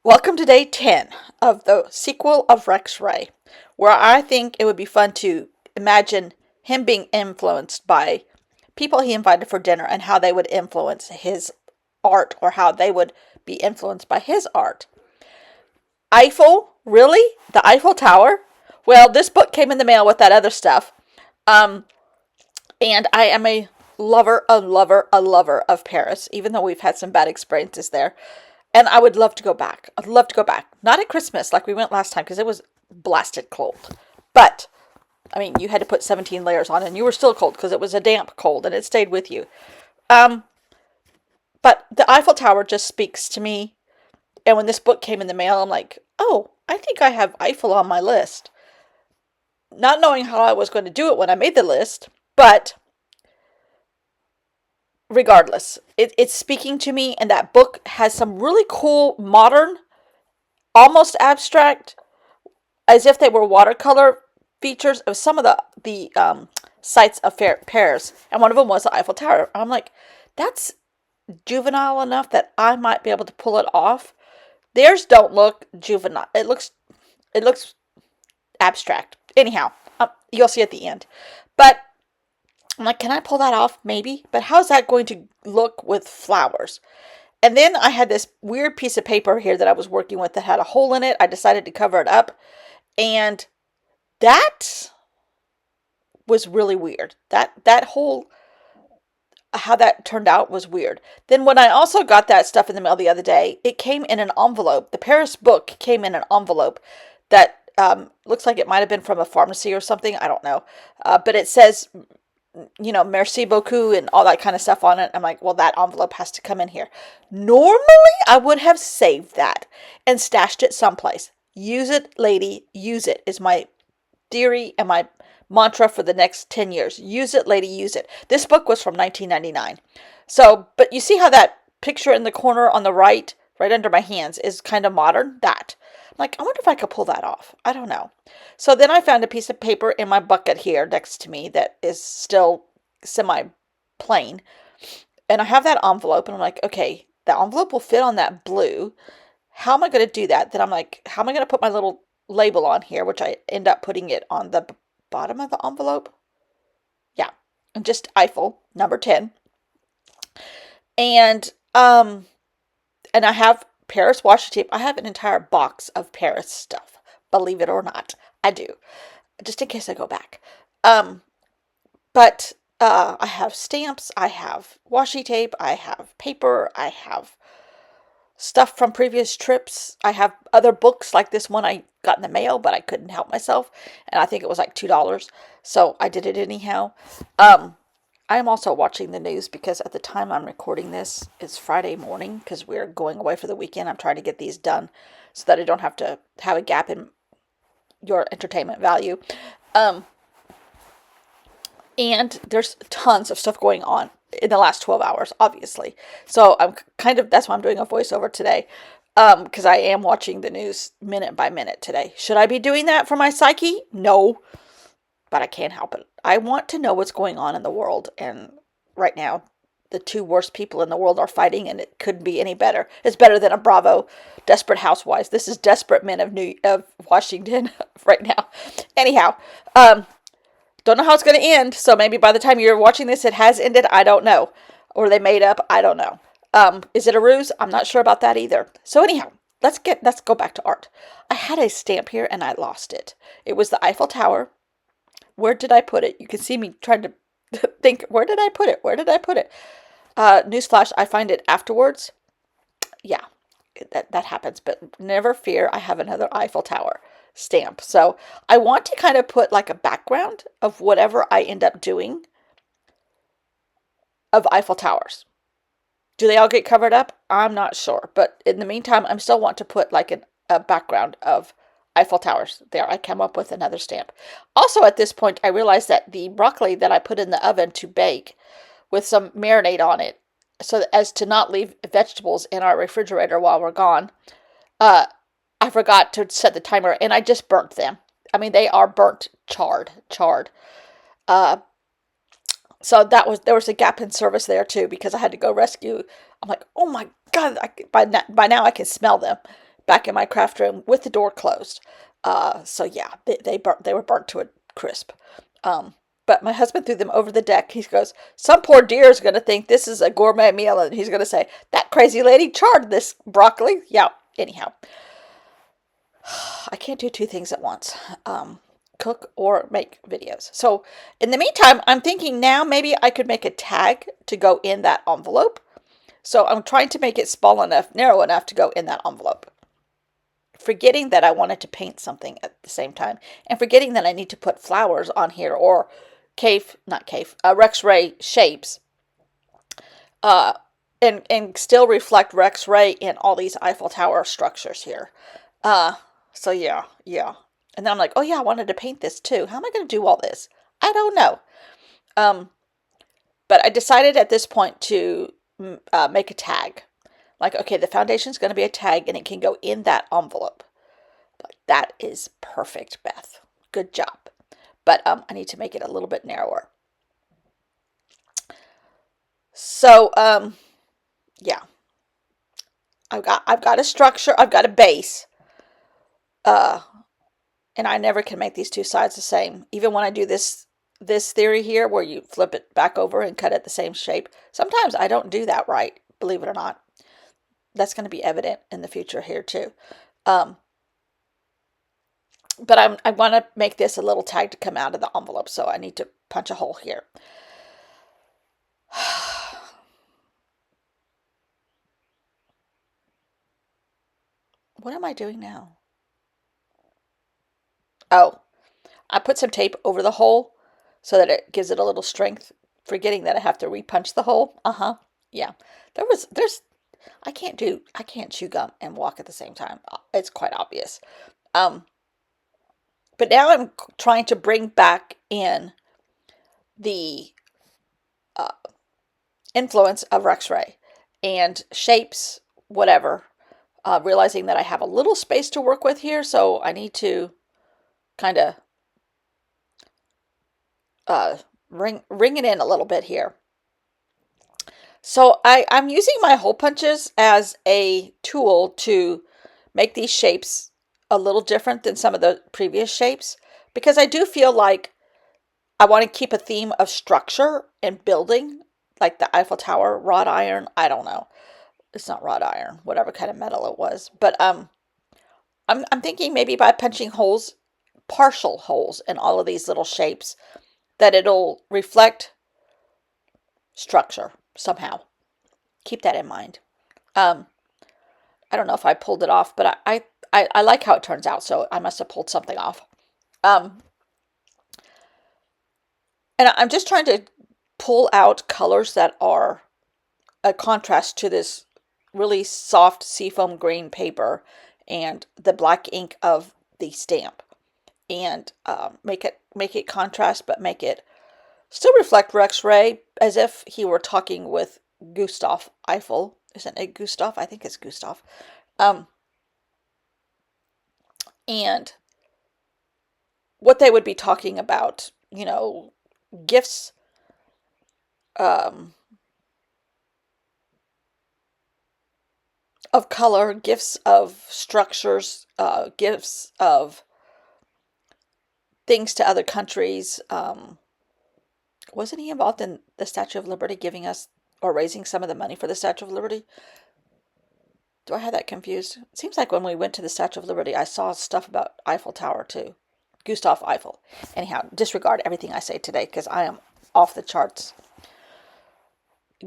Welcome to day 10 of the sequel of Rex Ray, where I think it would be fun to imagine him being influenced by people he invited for dinner and how they would influence his art or how they would be influenced by his art. Eiffel? Really? The Eiffel Tower? Well, this book came in the mail with that other stuff. Um, and I am a lover of Paris, even though we've had some bad experiences there. And I would love to go back. I'd love to go back. Not at Christmas like we went last time because it was blasted cold. But, I mean, you had to put 17 layers on and you were still cold because it was a damp cold and it stayed with you. Um, but the Eiffel Tower just speaks to me. And when this book came in the mail, I'm like, oh, I think I have Eiffel on my list. Not knowing how I was going to do it when I made the list, but regardless, it's speaking to me, and that book has some really cool, modern, almost abstract, as if they were watercolor features of some of the sites of Paris, and one of them was the Eiffel Tower. I'm like, that's juvenile enough that I might be able to pull it off. Theirs don't look juvenile. It looks abstract. Anyhow, you'll see at the end. But I'm like, can I pull that off? Maybe. But how's that going to look with flowers? And then I had this weird piece of paper here that I was working with that had a hole in it. I decided to cover it up. And that was really weird. That whole, how that turned out was weird. Then when I also got that stuff in the mail the other day, it came in an envelope. The Paris book came in an envelope that looks like it might have been from a pharmacy or something. I don't know. But it says, merci beaucoup and all that kind of stuff on it. I'm like, well, that envelope has to come in here. Normally, I would have saved that and stashed it someplace. Use it, lady, use it is my theory and my mantra for the next 10 years. Use it, lady, use it. This book was from 1999. So, but you see how that picture in the corner on the right under my hands, is kind of modern? That. I'm like, I wonder if I could pull that off. I don't know. So then I found a piece of paper in my bucket here next to me that is still semi-plain. And I have that envelope, and I'm like, okay, the envelope will fit on that blue. How am I going to do that? Then I'm like, how am I going to put my little label on here, which I end up putting it on the bottom of the envelope? Yeah, and just Eiffel, number 10. And, and I have Paris washi tape. I have an entire box of Paris stuff. Believe it or not, I do. Just in case I go back. But I have stamps, I have washi tape, I have paper, I have stuff from previous trips. I have other books like this one I got in the mail, but I couldn't help myself. And I think it was like $2. So I did it anyhow. I am also watching the news because at the time I'm recording this, it's Friday morning because we're going away for the weekend. I'm trying to get these done so that I don't have to have a gap in your entertainment value. And there's tons of stuff going on in the last 12 hours, obviously. So that's why I'm doing a voiceover today. Because I am watching the news minute by minute today. Should I be doing that for my psyche? No. But I can't help it. I want to know what's going on in the world. And right now, the two worst people in the world are fighting, and it couldn't be any better. It's better than a Bravo Desperate Housewives. This is Desperate Men of Washington right now. Anyhow, don't know how it's going to end. So maybe by the time you're watching this, it has ended. I don't know. Or they made up. I don't know. Is it a ruse? I'm not sure about that either. So anyhow, let's go back to art. I had a stamp here and I lost it. It was the Eiffel Tower. Where did I put it? You can see me trying to think, where did I put it? Where did I put it? Newsflash, I find it afterwards. Yeah, that happens. But never fear, I have another Eiffel Tower stamp. So I want to kind of put like a background of whatever I end up doing of Eiffel Towers. Do they all get covered up? I'm not sure. But in the meantime, I still want to put like a background of Eiffel Towers. There, I came up with another stamp. Also, at this point, I realized that the broccoli that I put in the oven to bake with some marinade on it, so as to not leave vegetables in our refrigerator while we're gone, I forgot to set the timer, and I just burnt them. I mean, they are burnt, charred. So there was a gap in service there too because I had to go rescue. I'm like, oh my God, by now I can smell them. back in my craft room with the door closed. So yeah, they were burnt to a crisp. Um, but my husband threw them over the deck. He goes, some poor deer is going to think this is a gourmet meal, and he's going to say, that crazy lady charred this broccoli. Yeah, anyhow. I can't do two things at once. Cook or make videos. So in the meantime, I'm thinking now maybe I could make a tag to go in that envelope. So I'm trying to make it small enough, narrow enough to go in that envelope. Forgetting that I wanted to paint something at the same time, and forgetting that I need to put flowers on here, or Rex Ray shapes, uh, and still reflect Rex Ray in all these Eiffel Tower structures here. Uh, so yeah. And then I'm like, oh yeah, I wanted to paint this too. How am I going to do all this? I don't know. Um, but I decided at this point to make a tag. Like, okay, the foundation is going to be a tag, and it can go in that envelope. Like, that is perfect, Beth. Good job. But I need to make it a little bit narrower. So yeah, I've got a structure. I've got a base. Uh, and I never can make these two sides the same. Even when I do this theory here, where you flip it back over and cut it the same shape, sometimes I don't do that right. Believe it or not. That's going to be evident in the future here too. But I want to make this a little tag to come out of the envelope, so I need to punch a hole here. What am I doing now? Oh, I put some tape over the hole so that it gives it a little strength, forgetting that I have to repunch the hole. Yeah. I can't chew gum and walk at the same time. It's quite obvious. But now I'm trying to bring back in the influence of Rex Ray and shapes, whatever, realizing that I have a little space to work with here, so I need to kind of ring it in a little bit here. So I'm using my hole punches as a tool to make these shapes a little different than some of the previous shapes, because I do feel like I want to keep a theme of structure and building, like the Eiffel Tower wrought iron. I don't know. It's not wrought iron, whatever kind of metal it was. But I'm thinking maybe by punching holes, partial holes in all of these little shapes, that it'll reflect structure somehow. Keep that in mind. I don't know if I pulled it off, but I like how it turns out, so I must have pulled something off. And I'm just trying to pull out colors that are a contrast to this really soft seafoam green paper and the black ink of the stamp, and make it contrast, but make it still reflect Rex Ray as if he were talking with Gustav Eiffel. Isn't it Gustav? I think it's Gustav. And what they would be talking about, gifts, of color, gifts of structures, gifts of things to other countries. Wasn't he involved in the Statue of Liberty, giving us or raising some of the money for the Statue of Liberty? Do I have that confused? It seems like when we went to the Statue of Liberty, I saw stuff about Eiffel Tower too. Gustav Eiffel. Anyhow, disregard everything I say today, because I am off the charts,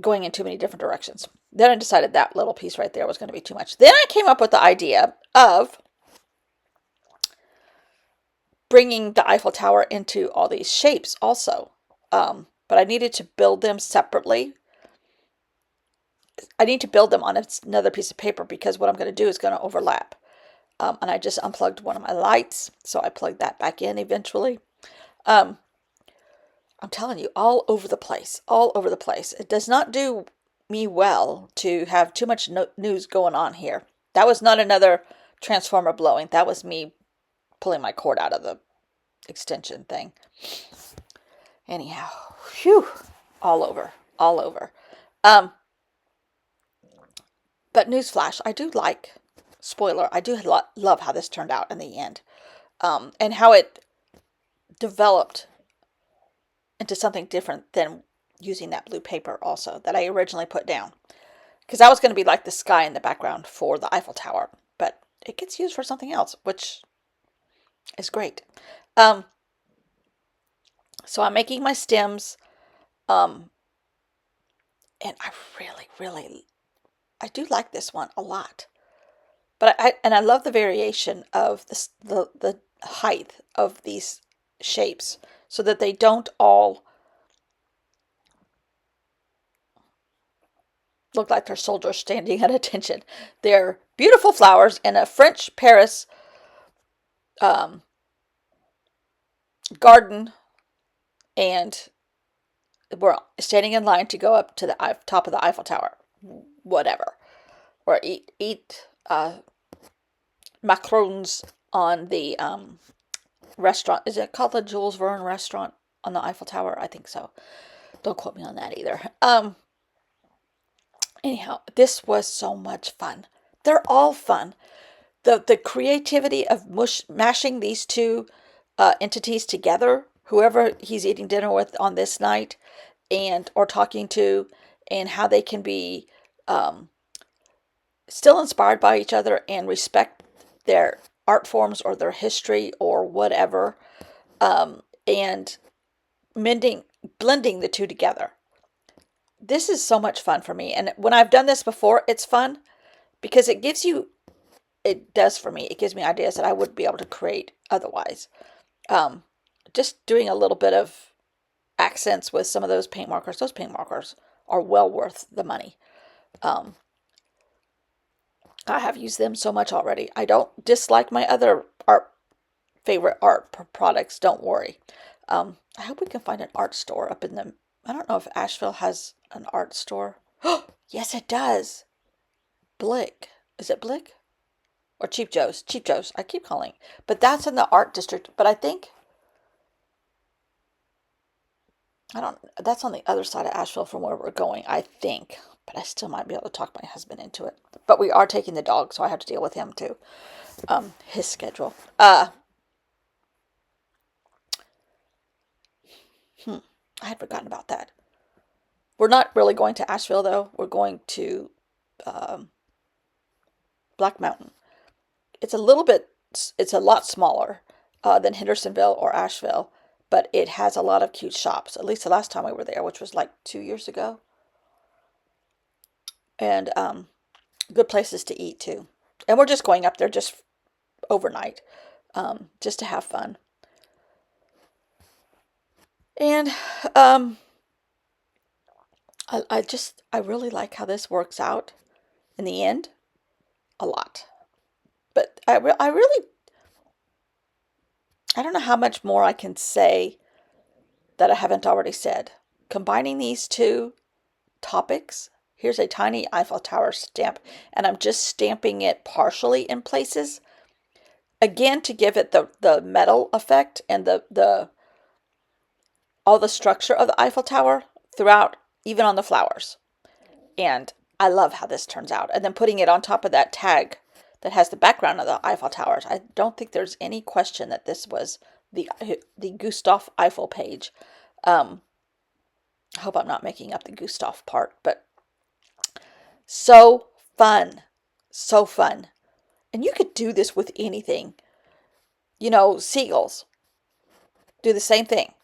going in too many different directions. Then I decided that little piece right there was going to be too much. Then I came up with the idea of bringing the Eiffel Tower into all these shapes also. But I needed to build them separately. I need to build them on another piece of paper, because what I'm going to do is going to overlap. And I just unplugged one of my lights, so I plugged that back in eventually. I'm telling you, all over the place. It does not do me well to have too much news going on here. That was not another transformer blowing. That was me pulling my cord out of the extension thing. Anyhow, whew, all over. But newsflash, I do like spoiler, I do love how this turned out in the end, and how it developed into something different than using that blue paper also that I originally put down. Because that was going to be like the sky in the background for the Eiffel Tower, but it gets used for something else, which is great. Um, so I'm making my stems, um, and I really, I do like this one a lot. But I love the variation of the height of these shapes so that they don't all look like they're soldiers standing at attention. They're beautiful flowers in a French Paris um, garden, and we're standing in line to go up to the top of the Eiffel Tower, whatever, or eat macarons on the restaurant. Is it called the Jules Verne restaurant on the Eiffel Tower? I think so. Don't quote me on that either. Anyhow, this was so much fun. They're all fun. The creativity of mashing these two entities together, whoever he's eating dinner with on this night, and or talking to, and how they can be still inspired by each other and respect their art forms or their history or whatever, and blending the two together. This is so much fun for me, and when I've done this before, it's fun because it does for me. It gives me ideas that I wouldn't be able to create otherwise. Um, just doing a little bit of accents with some of those paint markers. Those paint markers are well worth the money. Um, I have used them so much already. I don't dislike my other favorite art products. Don't worry. I hope we can find an art store up in the. I don't know if Asheville has an art store. Yes, it does. Blick. Is it Blick? Or Cheap Joe's? Cheap Joe's. I keep calling. But that's in the art district. But I think I don't. That's on the other side of Asheville from where we're going. I think. But I still might be able to talk my husband into it. But we are taking the dog, so I have to deal with him too. His schedule. I had forgotten about that. We're not really going to Asheville though. We're going to um, Black Mountain. It's a little bit. It's a lot smaller than Hendersonville or Asheville, but it has a lot of cute shops. At least the last time we were there, which was like 2 years ago, and good places to eat too. And we're just going up there just overnight, just to have fun. And I really like how this works out in the end a lot. But I really, I don't know how much more I can say that I haven't already said. Combining these two topics, here's a tiny Eiffel Tower stamp, and I'm just stamping it partially in places. Again, to give it the metal effect and the all the structure of the Eiffel Tower throughout, even on the flowers. And I love how this turns out. And then putting it on top of that tag that has the background of the Eiffel Towers. I don't think there's any question that this was the Gustave Eiffel page. I hope I'm not making up the Gustave part, but so fun. So fun. And you could do this with anything. Seagulls. Do the same thing.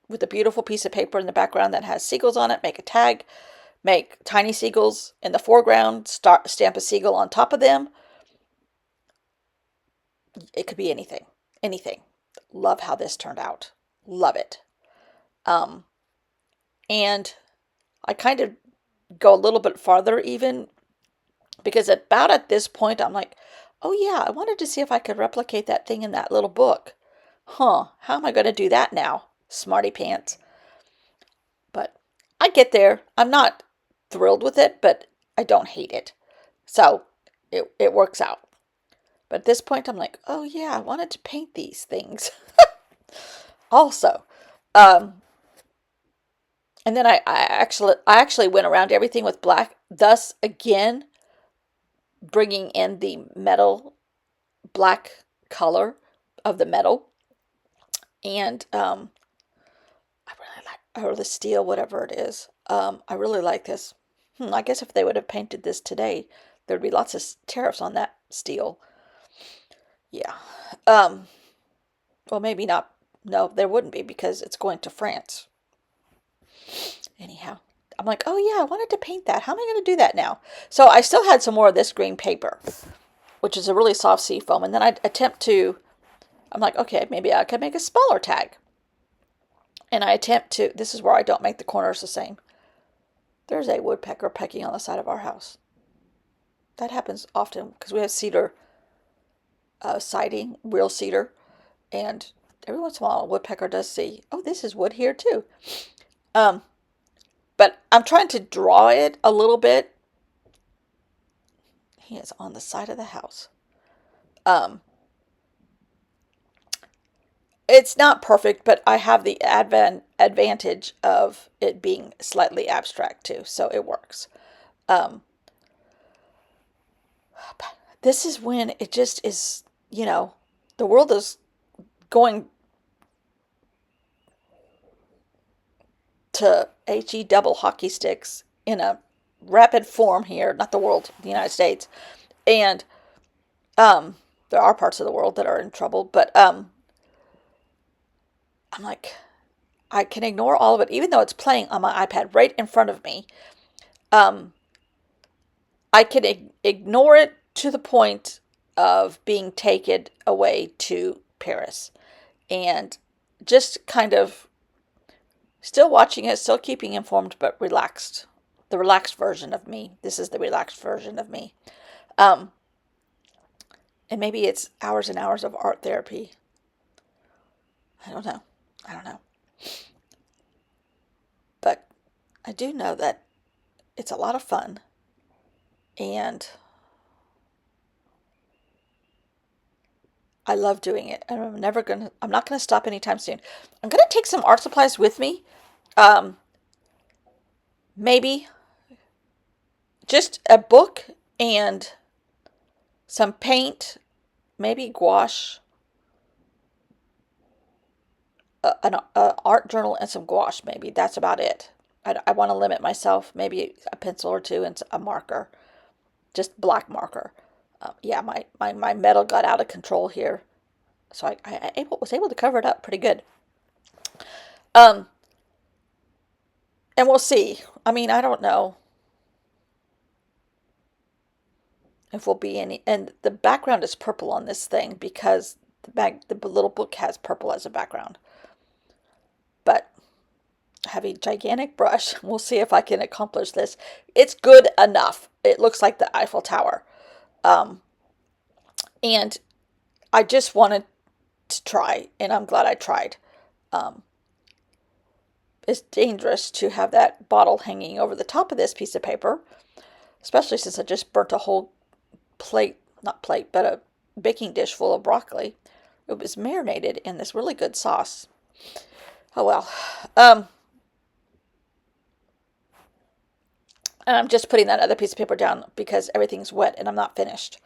With a beautiful piece of paper in the background that has seagulls on it, make a tag, make tiny seagulls in the foreground, stamp a seagull on top of them. It could be anything. Anything. Love how this turned out. Love it. And I kind of go a little bit farther even because about at this point I'm like, oh yeah, I wanted to see if I could replicate that thing in that little book. How am I going to do that now? Smarty pants. But I get there. I'm not thrilled with it, but I don't hate it. So it works out. But at this point, I'm like, oh yeah, I wanted to paint these things. Also, and then I actually went around everything with black. Thus, again, bringing in the metal black color of the metal. And I really like, or the steel, whatever it is. I really like this. I guess if they would have painted this today, there'd be lots of tariffs on that steel. Yeah. Um, well, maybe not. No, there wouldn't be because it's going to France. Anyhow, I'm like, oh yeah, I wanted to paint that. How am I going to do that now? So I still had some more of this green paper, which is a really soft sea foam. And then I attempt to, I'm like, okay, maybe I could make a smaller tag. And I attempt to, this is where I don't make the corners the same. There's a woodpecker pecking on the side of our house. That happens often because we have cedar siding, real cedar. And every once in a while, a woodpecker does see, oh, this is wood here too. Um, but I'm trying to draw it a little bit. He is on the side of the house. Um, it's not perfect, but I have the advantage of it being slightly abstract too, so it works. Um, this is when it just is, the world is going to HE double hockey sticks in a rapid form here, not the world, the United States. And there are parts of the world that are in trouble, but I'm like, I can ignore all of it, even though it's playing on my iPad right in front of me. Um, I can ignore it to the point of being taken away to Paris and just kind of still watching it, still keeping informed, but relaxed. The relaxed version of me. This is the relaxed version of me. Um, and maybe it's hours and hours of art therapy. I don't know. I don't know. But I do know that it's a lot of fun. And I love doing it. And I'm not gonna stop anytime soon. I'm gonna take some art supplies with me. Um, maybe just a book and some paint, maybe gouache, an art journal, and some gouache. Maybe that's about it. I want to limit myself. Maybe a pencil or two and a marker, just black marker. Yeah, my metal got out of control here, so I was able to cover it up pretty good. Um, and we'll see. I mean, I don't know if we'll be any. And the background is purple on this thing because the little book has purple as a background. But I have a gigantic brush. We'll see if I can accomplish this. It's good enough. It looks like the Eiffel Tower. Um, and I just wanted to try, and I'm glad I tried. Um, it's dangerous to have that bottle hanging over the top of this piece of paper, especially since I just burnt a whole plate, not plate, but a baking dish full of broccoli. It was marinated in this really good sauce. Oh well. And I'm just putting that other piece of paper down because everything's wet and I'm not finished.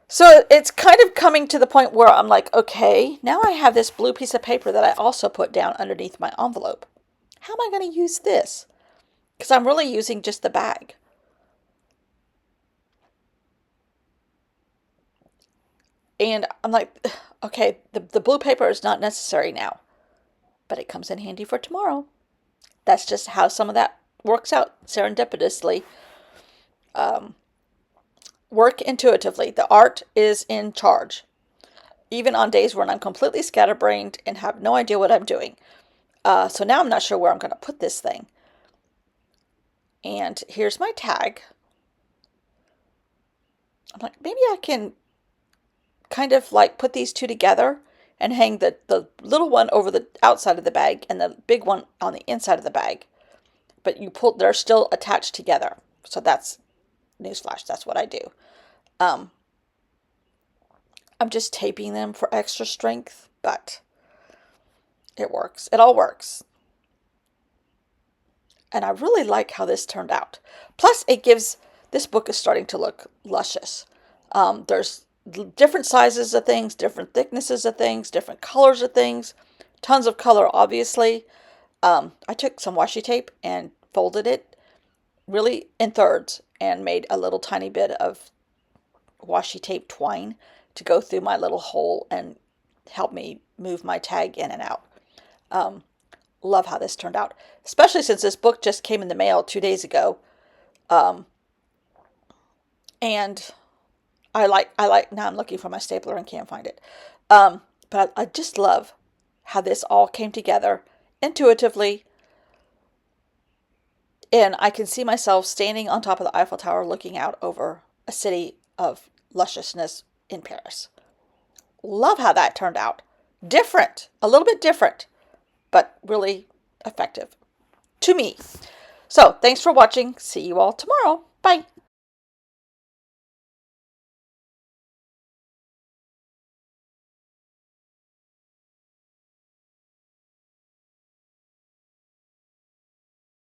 So it's kind of coming to the point where I'm like, okay, now I have this blue piece of paper that I also put down underneath my envelope. How am I going to use this? Because I'm really using just the bag. And I'm like, okay, the blue paper is not necessary now, but it comes in handy for tomorrow. That's just how some of that works out serendipitously. Work intuitively. The art is in charge, even on days when I'm completely scatterbrained and have no idea what I'm doing. So now I'm not sure where I'm going to put this thing. And here's my tag. I'm like, maybe I can kind of like put these two together and hang the little one over the outside of the bag and the big one on the inside of the bag. But they're still attached together. So that's, newsflash, that's what I do. I'm just taping them for extra strength, but it works. It all works. And I really like how this turned out. Plus, it gives this book is starting to look luscious. There's different sizes of things, different thicknesses of things, different colors of things, tons of color, obviously. I took some washi tape and folded it really in thirds and made a little tiny bit of washi tape twine to go through my little hole and help me move my tag in and out. Love how this turned out, especially since this book just came in the mail 2 days ago. And now I'm looking for my stapler and can't find it. But I just love how this all came together intuitively. And I can see myself standing on top of the Eiffel Tower looking out over a city of lusciousness in Paris. Love how that turned out. Different, a little bit different, but really effective to me. So thanks for watching. See you all tomorrow. Bye.